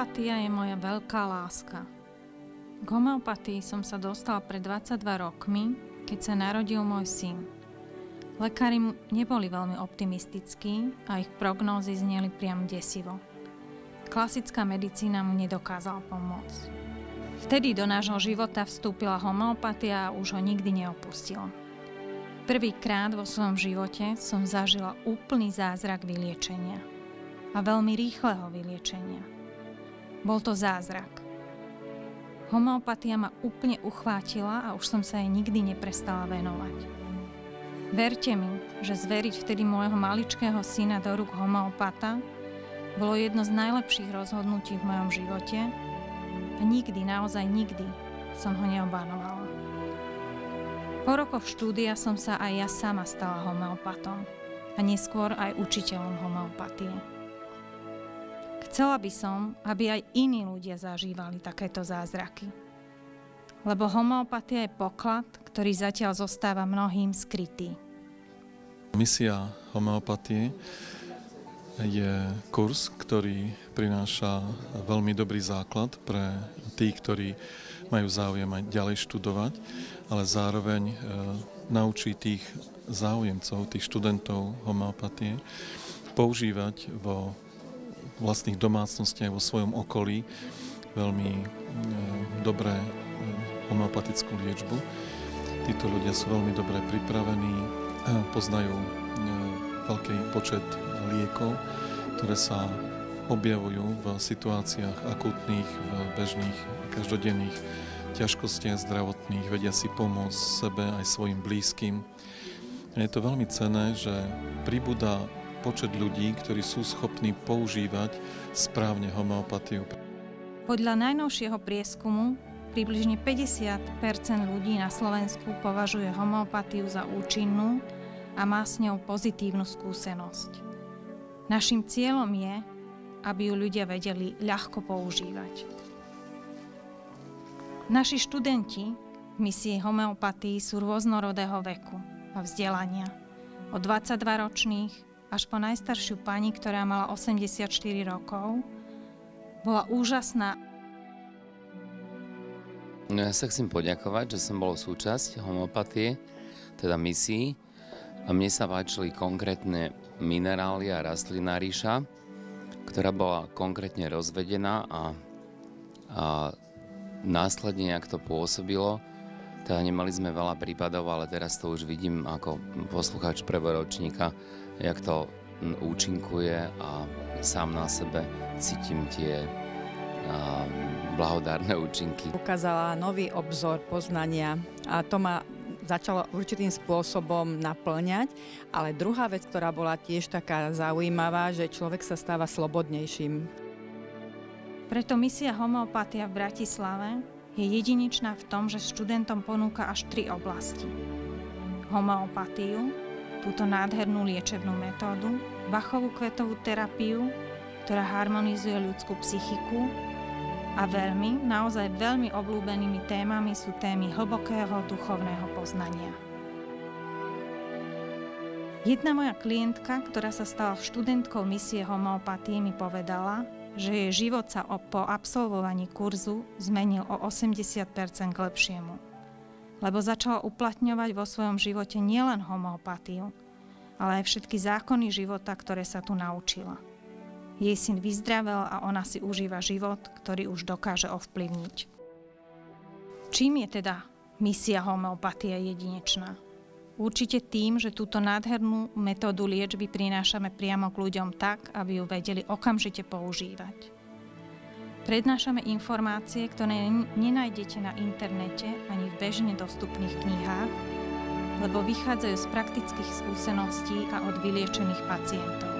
Homeopatia je moja veľká láska. K homeopatii som sa dostala pred 22 rokmi, keď sa narodil môj syn. Lekári neboli veľmi optimistickí a ich prognózy zneli priam desivo. Klasická medicína mu nedokázala pomôcť. Vtedy do nášho života vstúpila homeopatia a už ho nikdy neopustila. Prvýkrát vo svojom živote som zažila úplný zázrak vyliečenia. A veľmi rýchleho vyliečenia. Bol to zázrak. Homeopatia ma úplne uchvátila a už som sa jej nikdy neprestala venovať. Verte mi, že zveriť vtedy môjho maličkého syna do rúk homeopata bolo jedno z najlepších rozhodnutí v mojom živote a nikdy, naozaj nikdy som ho neobánovala. Po rokoch štúdia som sa aj ja sama stala homeopatom a neskôr aj učiteľom homeopatie. Chcela by som, aby aj iní ľudia zažívali takéto zázraky. Lebo homeopatia je poklad, ktorý zatiaľ zostáva mnohým skrytý. Misia homeopatie je kurz, ktorý prináša veľmi dobrý základ pre tých, ktorí majú záujem aj ďalej študovať, ale zároveň naučí tých záujemcov, tých študentov homeopatie používať vo vlastných domácnostiach, vo svojom okolí veľmi dobré homeopatickú liečbu. Títo ľudia sú veľmi dobre pripravení, poznajú veľký počet liekov, ktoré sa objavujú v situáciách akútnych, v bežných, každodenných ťažkostiach zdravotných, vedia si pomôcť sebe aj svojim blízkym. Je to veľmi cenné, že pribúda počet ľudí, ktorí sú schopní používať správne homeopatiu. Podľa najnovšieho prieskumu približne 50% ľudí na Slovensku považuje homeopatiu za účinnú a má s ňou pozitívnu skúsenosť. Naším cieľom je, aby ju ľudia vedeli ľahko používať. Naši študenti v misii homeopatii sú rôznorodého veku a vzdelania. Od 22-ročných až po najstaršiu pani, ktorá mala 84 rokov, bola úžasná. No ja sa chcem poďakovať, že som bol súčasť homeopatie, teda misií, a mne sa páčili konkrétne minerália a rastlinná ríša, ktorá bola konkrétne rozvedená a následne, jak to pôsobilo, teda nemali sme veľa prípadov, ale teraz to už vidím ako poslucháč prvého ročníka, jak to účinkuje a sám na sebe cítim tie blahodárne účinky. Ukázala nový obzor poznania a to ma začalo určitým spôsobom naplňať, ale druhá vec, ktorá bola tiež taká zaujímavá, že človek sa stáva slobodnejším. Preto misia homeopatia v Bratislave je jedinečná v tom, že študentom ponúka až 3 oblasti. Homeopatiu, túto nádhernú liečebnú metódu, Bachovú kvetovú terapiu, ktorá harmonizuje ľudskú psychiku, a naozaj veľmi obľúbenými témami sú témy hlbokého duchovného poznania. Jedna moja klientka, ktorá sa stala študentkou misie homeopatie, mi povedala, že jej život sa po absolvovaní kurzu zmenil o 80% k lepšiemu. Lebo začala uplatňovať vo svojom živote nielen homeopatiu, ale aj všetky zákony života, ktoré sa tu naučila. Jej syn vyzdravel a ona si užíva život, ktorý už dokáže ovplyvniť. Čím je teda misia homeopatie jedinečná? Určite tým, že túto nádhernú metódu liečby prinášame priamo k ľuďom tak, aby ju vedeli okamžite používať. Prednášame informácie, ktoré nenájdete na internete ani v bežne dostupných knihách, lebo vychádzajú z praktických skúseností a od vyliečených pacientov.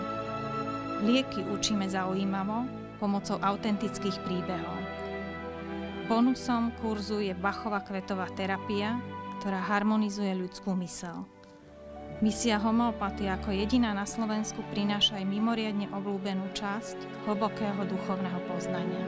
Lieky učíme zaujímavo pomocou autentických príbehov. Bonusom kurzu je Bachová kvetová terapia, ktorá harmonizuje ľudskú myseľ. Misia homeopatia ako jediná na Slovensku prináša aj mimoriadne obľúbenú časť hlbokého duchovného poznania.